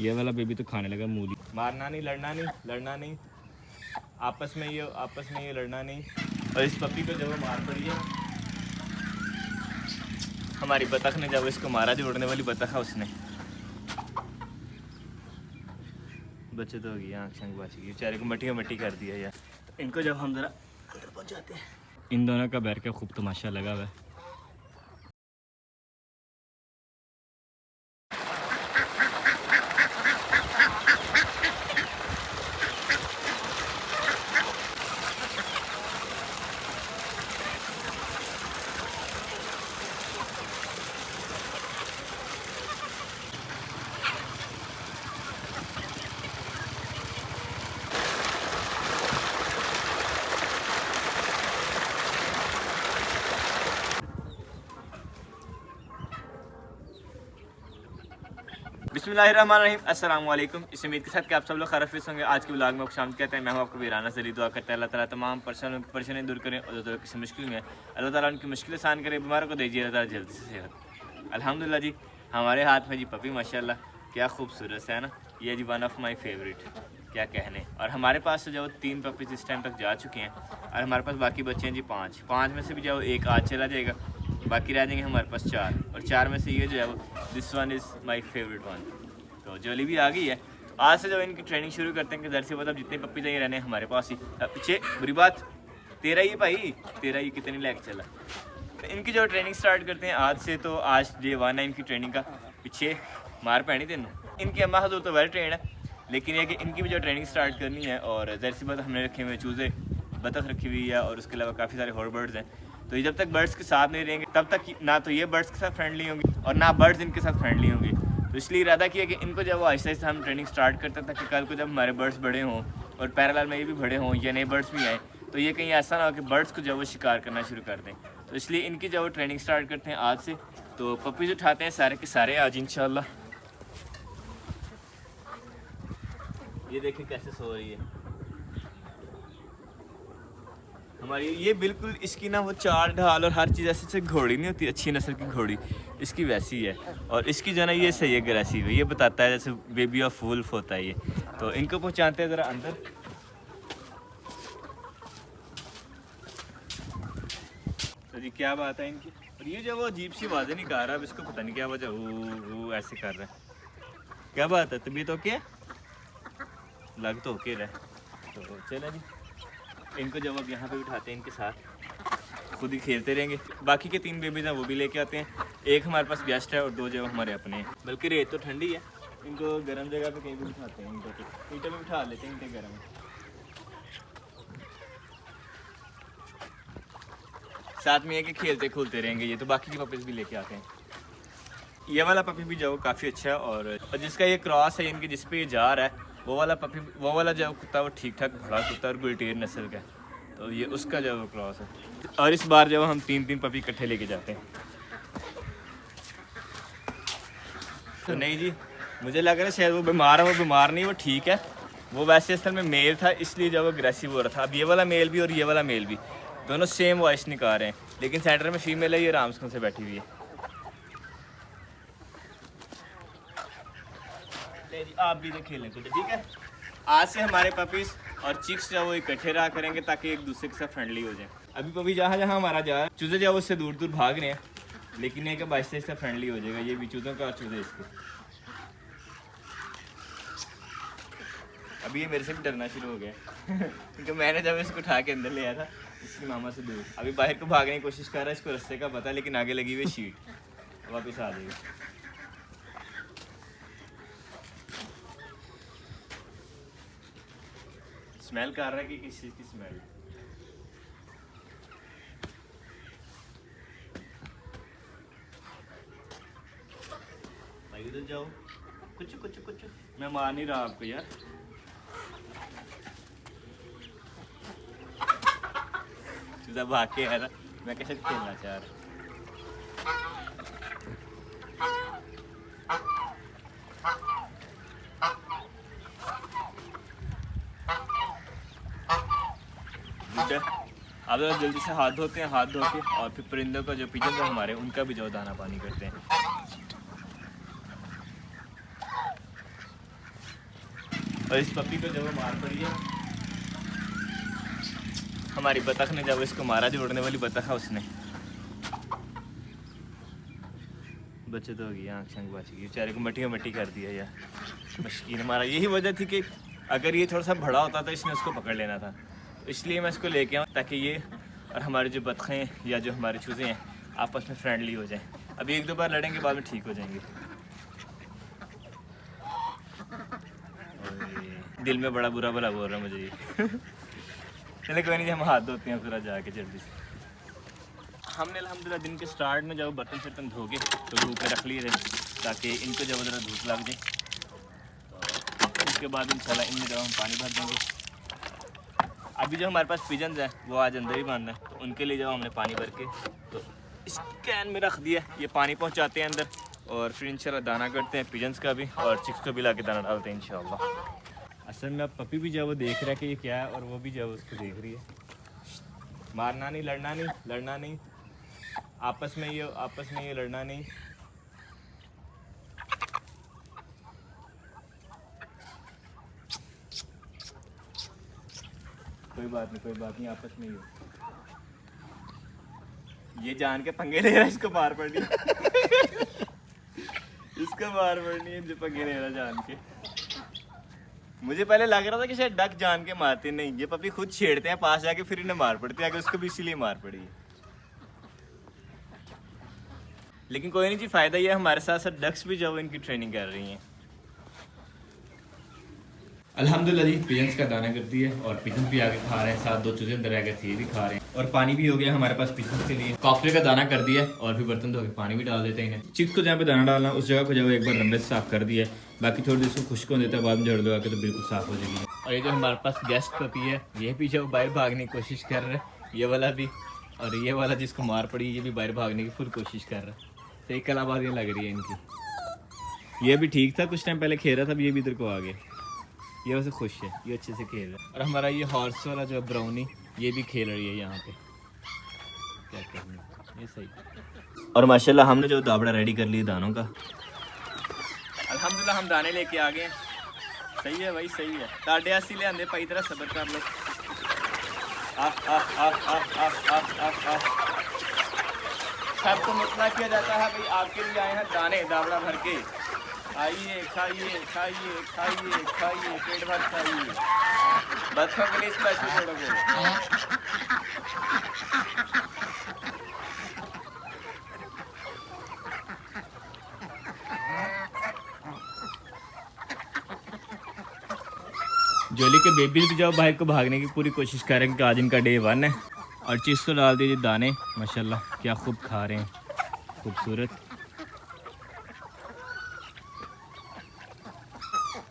ये वाला बेबी तो खाने लगा मूली। मारना नहीं, लड़ना नहीं, लड़ना नहीं, आपस में ये लड़ना नहीं। और इस पपी को जब मार पड़ी है, हमारी बतख ने जब इसको मारा, जो उड़ने वाली बतख है उसने, बचत हो गई, आँख शंख बच गई, बेचारे को मट्टी मट्टी कर दिया यार। तो इनको जब हम ज़रा उधर पहुँचाते हैं, इन दोनों का बैठ के खूब तमाशा लगा हुआ है। बिस्मिल्लाहिर्रहमानिर्रहीम, अस्सलाम वालेकुम। इस उम्मीद के साथ कि आप सब लोग खैरियत होंगे। आज के व्लॉग में आपको शामिल कहते हैं। मैं हूं आपको वीराना से दुआ करता है अल्लाह ताला तमाम परेशानी दूर करें और जो किसी मुश्किल में अल्लाह ताला उनकी मुश्किल आसान करे, बीमारों को दीजिए अल्लाह ताला जल्दी से सेहत। अल्हम्दुलिल्लाह जी, हमारे हाथ में जी पपी माशाल्लाह क्या खूबसूरत है ना, ये जी वन ऑफ माई फेवरेट, क्या कहने। और हमारे पास जो 3 पपीज़ इस टाइम तक जा चुके हैं और हमारे पास बाकी बच्चे हैं जी 5 में से भी जो एक आज चला जाएगा, बाकी रह जाएंगे हमारे पास 4। और 4 में से ये जो है वो this one is my favourite one. तो जोली भी आ गई है। तो आज से जब इनकी ट्रेनिंग शुरू करते हैं कि दर से मतलब जितने पप्पी चाहिए रहने हमारे पास ही। पीछे बुरी बात तेरा ही भाई, तेरा ही कितनी लेके चला। तो इनकी जो ट्रेनिंग स्टार्ट करते हैं आज से। तो आज डे 1 है इनकी ट्रेनिंग का। पीछे मार पैनी तेन। इनकी अम्मा हजूर तो वेल ट्रेंड है, लेकिन ये कि इनकी भी जो ट्रेनिंग स्टार्ट करनी है। और जर सी बात हमने रखे हुए चूज़े, बतख रखी हुई है और उसके अलावा काफ़ी सारे और बर्ड्स हैं। तो ये जब तक बर्ड्स के साथ नहीं रहेंगे तब तक ना तो ये बर्ड्स के साथ फ्रेंडली होंगी और ना बर्ड्स इनके साथ फ्रेंडली होंगी। तो इसलिए इरादा किया कि इनको जब आहिस्ता आहिस्ता हम ट्रेनिंग स्टार्ट करते हैं ताकि कल को जब हमारे बर्ड्स बड़े हों और पैरेलल में ये भी बड़े हों या नए बर्ड्स भी आएँ, तो ये कहीं ऐसा ना हो कि बर्ड्स को जब वो शिकार करना शुरू कर दें। तो इसलिए इनकी जब वो ट्रेनिंग स्टार्ट करते हैं आज से। तो पपीज़ उठाते हैं सारे के सारे आज इंशाल्लाह। ये देखें कैसे सो रही है हमारी। ये बिल्कुल इसकी ना वो चाल ढाल और हर चीज़ ऐसे घोड़ी नहीं होती, अच्छी नस्ल की घोड़ी इसकी वैसी है। और इसकी जो ना ये सही अग्रेसिव है, ये बताता है जैसे बेबी ऑफ वुल्फ होता है ये। तो इनको पहुंचाते हैं ज़रा अंदर। तो जी क्या बात है इनकी। और ये जो वो अजीब सी आवाज़ें नहीं कर रहा, अब इसको पता नहीं क्या वजह, वो ऐसे कर रहा है। क्या बात है, तबीयत ओके है? लग तो ओके रहा। तो चलो जी, इनको जब अब यहाँ पे उठाते हैं इनके साथ खुद ही खेलते रहेंगे। बाकी के 3 बेबीज़ हैं वो भी लेके आते हैं। एक हमारे पास गेस्ट है और 2 जो हमारे अपने हैं। बल्कि रेत तो ठंडी है, इनको गर्म जगह पे कहीं भी बिठाते हैं। इनको तो ईंटों में बिठा लेते हैं, ईंटें गर्म। साथ में ये कि खेलते खुलते रहेंगे ये। तो बाकी की पपीज़ भी लेके आते हैं। ये वाला पपी भी जो काफ़ी अच्छा है और जिसका ये क्रॉस है इनकी, जिस पे ये जा रहा है वो वाला जो कुत्ता वो ठीक ठाक बड़ा कुत्ता और गुलटेर नस्ल का है। तो ये उसका जो क्रॉस है। और इस बार जब हम 3 पपी इकट्ठे लेके जाते हैं। तो नहीं जी, मुझे लग रहा है शायद वो बीमार है। वो बीमार नहीं, वो ठीक है। वो वैसे असल में मेल था, इसलिए जब अग्रेसिव हो रहा था। अब ये वाला मेल भी और ये वाला मेल भी दोनों सेम वॉइस निकाल रहे हैं, लेकिन सेंटर में फीमेल है, ये आराम से बैठी हुई है। जी आप भी तो खेलें कुछ, ठीक है। आज से हमारे पपीज़ और चिक्स जो वो इकट्ठे रहा करेंगे ताकि एक दूसरे के साथ फ्रेंडली हो जाए। अभी पपी जहाँ जहाँ हमारा जा रहा है, चूज़े जो उससे दूर दूर भाग रहे हैं, लेकिन ये कि आहिस्ता आहिस्ता फ्रेंडली हो जाएगा। ये भी चूज़ों का और चूज़े इसके। अभी ये मेरे से भी डरना शुरू हो गया क्योंकि मैंने जब इसको उठा के अंदर ले आया था इसकी मामा से दूर, अभी बाहर को भागने की कोशिश कर रहा है। इसको रास्ते का पता, लेकिन आगे लगी हुई शीट, वापस आ जाएगी। स्मेल कर रहा है कि किस चीज़ की स्मेल। भाई उधर जाओ, कुछ कुछ कुछ। मैं मार नहीं रहा आपको यार। चूजा भाग के है ना, मैं कैसे खेलना चाह रहा। अब जल्दी से हाथ धोते हैं, हाथ धो के और फिर परिंदों का जो पिजन है हमारे, उनका भी जो दाना पानी करते हैं। और इस पपी को जब वो मार पड़ी है, हमारी बतख ने जब इसको मारा, जो उड़ने वाली बतख है उसने, बचत हो गई, आँख शंख बच गई, बेचारे को मट्टी मट्टी कर दिया यार, मशीन मारा। यही वजह थी कि अगर ये थोड़ा सा बड़ा होता तो इसने उसको पकड़ लेना था, तो इसलिए मैं इसको लेके आऊँ ताकि ये और हमारे जो बतखें या जो हमारे चूज़े हैं आपस में फ्रेंडली हो जाएं। अभी एक दो बार लड़ेंगे, बाद में ठीक हो जाएंगे। दिल में बड़ा बुरा भला बोल रहा है मुझे ये। चले कोई नहीं, हम हाथ धोते हैं पूरा जाके जल्दी से। हमने अल्हम्दुलिल्लाह दिन के स्टार्ट में जब बर्तन शर्तन धो के तो धूप में रख लिए थे ताकि इनको जब ज़रा धूप लग जाए, तो उसके बाद इंशाल्लाह इनमें जब हम पानी भर देंगे। अभी जो हमारे पास पिजन्स है वो आज अंदर ही बन रहे हैं, तो उनके लिए जब हमने पानी भर के तो इस कैन में रख दिया, ये पानी पहुँचाते हैं अंदर, और फिर इंशाल्लाह दाना करते हैं पिजन्स का भी, और चिक्स को भी ला के दाना डालते हैं इंशाल्लाह। असल में अब पपी भी जब वो देख रहा है कि ये क्या है, और वो भी जब उसको देख रही है। मारना नहीं, लड़ना नहीं, लड़ना नहीं, आपस में ये लड़ना नहीं। कोई बात नहीं, आपस में ही हो। ये जान के पंगे ले रहा है, इसको मार पड़नी इसको मार पड़नी है, जो पंगे ले रहा जान के। मुझे पहले लग रहा था कि शायद डक जान के मारते, नहीं, ये पपी खुद छेड़ते हैं पास जाके, फिर इन्हें मार पड़ती है, उसको भी इसीलिए मार पड़ी है। लेकिन कोई नहीं जी, फ़ायदा ये हमारे साथ साथ डक्स भी जो इनकी ट्रेनिंग कर रही हैं। अल्हम्दुलिल्लाह जी, पिजन्स का दाना कर दिया और पिजन भी आगे खा रहे हैं, साथ दो चूजे अंदर आगे ये भी खा रहे हैं, और पानी भी हो गया हमारे पास पिजन के लिए। कॉकटेल का दाना कर दिया और फिर बर्तन धो के पानी भी डाल देते हैं इन्हें। चिक्स को जहाँ पे दाना डालना उस जगह को जब एक बार रंबे से साफ़ कर दिया, बाकी थोड़ी देर इसको खुश्क होने देता है, बाद में झड़ लगा के तो बिल्कुल साफ़ हो जाएगी। और ये जो हमारे पास गेस्ट पपी है, ये भी जो बाहर भागने की कोशिश कर रहा है, ये वाला भी, और ये वाला जिसको मार पड़ी ये भी बाहर भागने की फुल कोशिश कर रहा है। तो एक कलाबाजियाँ लग रही है इनकी। ये भी ठीक था, कुछ टाइम पहले खेल रहा था, अब ये भी इधर को आ गया। ये वैसे खुश है, ये अच्छे से खेल रहा है। और हमारा ये हॉर्स वाला जो ब्राउनी, ये भी खेल रही है यहाँ पे, क्या करना ये सही। और माशाल्लाह हमने जो दाबड़ा रेडी कर लिया दानों का, अल्हम्दुलिल्लाह हम दाने लेके आ गए हैं। सही है भाई, सही है। ताड़े आसी ले आंदे भाई, तरह सब्र कर लो। सबको मुतला किया जाता है भाई, आपके लिए आए हैं दाने दाबड़ा भर के। आइए, खाइए खाइए खाइए खाइए, पेट भर खाइए। बच्चों के लिए स्पेशल छोड़ोगे। जोली के बेबी भी जाओ बाहर को भागने की पूरी कोशिश कर रहे हैं कि आज इनका डे 1 है। और चीज़ को डाल दीजिए दाने, माशाल्लाह क्या खूब खा रहे हैं, खूबसूरत।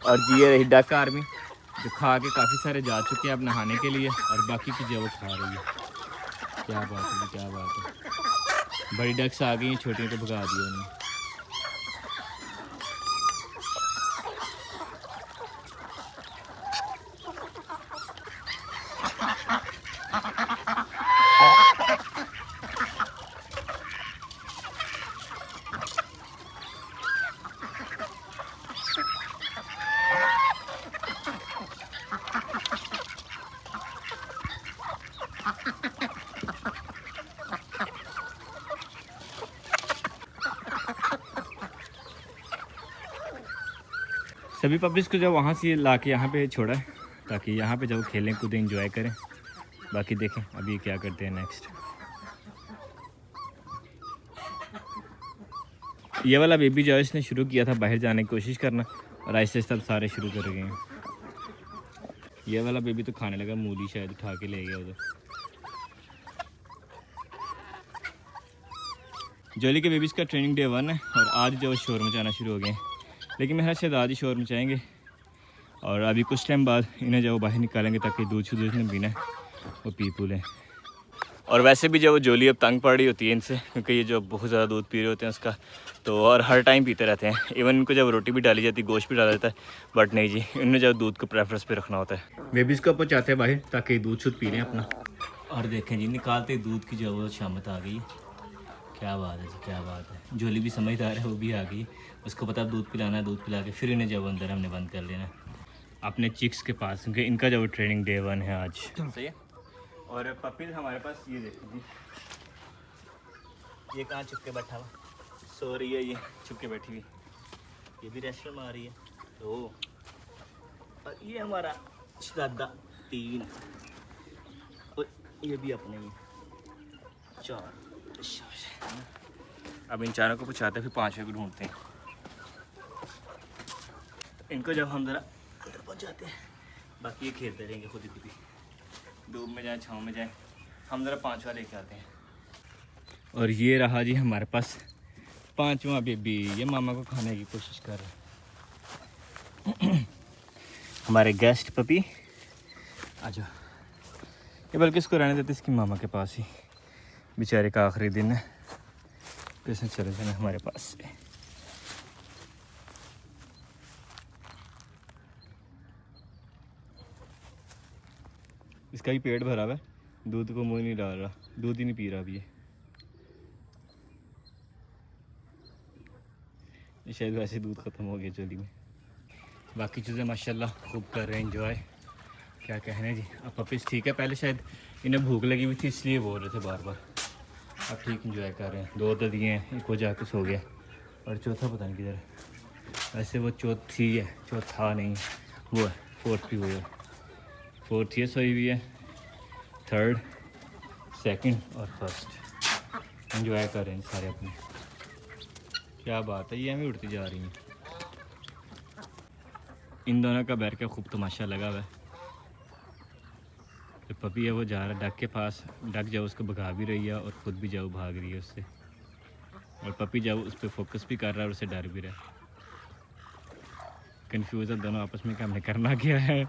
और जी ये रही डक आर्मी, जो खा के काफ़ी सारे जा चुके हैं अब नहाने के लिए, और बाकी की जो वो खा रही है। क्या बात है, क्या बात है। बड़ी डक्स आ गई हैं, छोटियों को भगा दिया उन्होंने। सभी पब्लिक को जब वहाँ से ला के यहाँ पे छोड़ा है ताकि यहाँ पे जब खेलें कूदें एंजॉय करें। बाकी देखें अभी क्या करते हैं नेक्स्ट। ये वाला बेबी जो है इसने शुरू किया था बाहर जाने की कोशिश करना, और ऐसे सब सारे शुरू कर गए हैं। ये वाला बेबी तो खाने लगा मूली, शायद उठा के ले गया उधर। जोली के बेबीज़ का ट्रेनिंग डे 1 है और आज जो शोर मचाना शुरू हो गए, लेकिन मेरा शायद आज ही शोर मचाएंगे। और अभी कुछ टाइम बाद इन्हें जब बाहर निकालेंगे ताकि दूध ने पीना है वो पी लें। और वैसे भी जब वो जोली अब तंग पड़ रही होती है इनसे, क्योंकि ये जो बहुत ज़्यादा दूध पी रहे होते हैं उसका, तो और हर टाइम पीते रहते हैं। इवन इनको जब रोटी भी डाली जाती है, गोश्त भी डाला जाता है, बट नहीं जी, इन्हें जब दूध को प्रेफरेंस पे रखना होता है। बेबीज़ को पहुँचाते हैं बाहर ताकि दूध शुद्ध पी लें अपना। और देखें जी, निकालते दूध की जो वो शामत आ गई। क्या बात है जी, क्या बात है। जोली भी समझदार है, वो भी आ गई, उसको पता दूध पिलाना है, दूध पिला के फिर इन्हें जब अंदर हमने बंद कर लेना। अपने चिक्स के पास, क्योंकि इनका जो ट्रेनिंग डे 1 है आज। सही है। और पपीज हमारे पास ये देखो जी, ये कहाँ छुप के बैठा हुआ सो रही है, ये छुप के बैठी हुई, ये भी रेस्ट में आ रही है 2, और ये हमारा शहजादा 3, और ये भी अपने ही 4। अब इन चारों को पूछाते हैं, फिर 5वें को ढूंढते हैं। तो इनको जब हम ज़रा अंदर पहुँच जाते हैं, बाकी ये खेलते रहेंगे खुद ही खुद ही, धूप में जाए छाँव में जाए, हम ज़रा 5वां लेके आते हैं। और ये रहा जी हमारे पास 5वां बेबी, ये मामा को खाने की कोशिश कर रहे हैं। हमारे गेस्ट पपी आ जाओ, ये बल्कि इसको रहने देते इसकी मामा के पास ही, बेचारे का आखिरी दिन है, तो इसने चले जाना हमारे पास से। इसका ही पेट भरा हुआ है, दूध को मुँह नहीं डाल रहा, दूध ही नहीं पी रहा अभी ये शायद वैसे दूध ख़त्म हो गया चोली में। बाकी चीज़ें माशाल्लाह खूब कर रहे हैं एंजॉय, क्या कहने जी। अब पपीज़ ठीक है, पहले शायद इन्हें भूख लगी हुई थी इसलिए बोल रहे थे बार बार, अब ठीक एंजॉय कर रहे हैं। 2 तो दिए हैं, एक वो जाके सो गया, और चौथा पता नहीं किधर है, वैसे वो चौथी है, चौथा नहीं वो है, 4th भी हुई है, 4th ये सोई हुई है, 3rd 2nd और 1st एंजॉय कर रहे हैं सारे अपने। क्या बात है, ये हमें उड़ती जा रही हैं। इन दोनों का बैठ के खूब तमाशा लगा हुआ है। जो पपी है वो जा रहा है डक के पास, डक जाओ उसको भगा भी रही है और ख़ुद भी जाओ भाग रही है उससे, और पपी जाओ उस पर फोकस भी कर रहा है और उससे डर भी रहा है। कन्फ्यूज़ है दोनों आपस में कि हमने करना क्या है।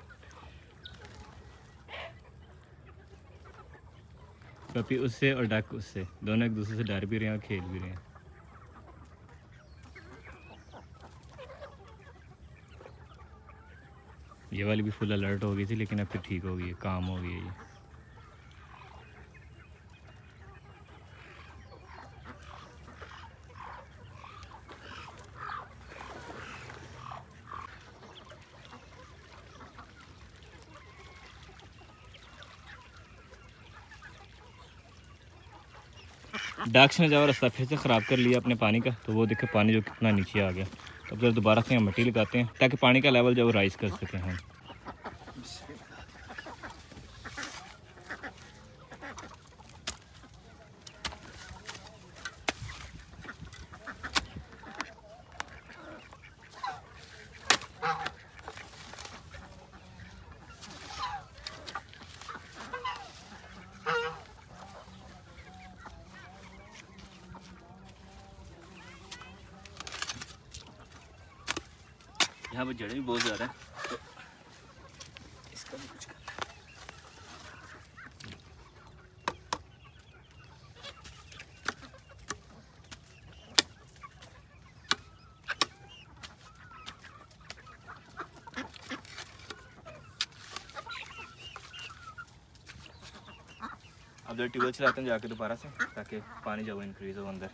पपी उससे और डक उससे, दोनों एक दूसरे से डर भी रहे हैं और खेल भी रहे हैं। ये वाली भी फुल अलर्ट हो गई थी, लेकिन अब फिर ठीक हो गई है, काम हो गई है ये। डक्स ने जब रास्ता फिर से ख़राब कर लिया अपने पानी का, तो वो देखे पानी जो कितना नीचे आ गया। अब जब दोबारा से हम मिट्टी लगाते हैं ताकि पानी का लेवल जब राइज़ कर सकें हम। यहाँ पर जड़ें भी बहुत ज़्यादा है, तो इसका भी कुछ करना है। अब जो ट्यूबवेल चलाते हैं जाके दोबारा से, ताकि पानी जो इंक्रीज़ हो अंदर।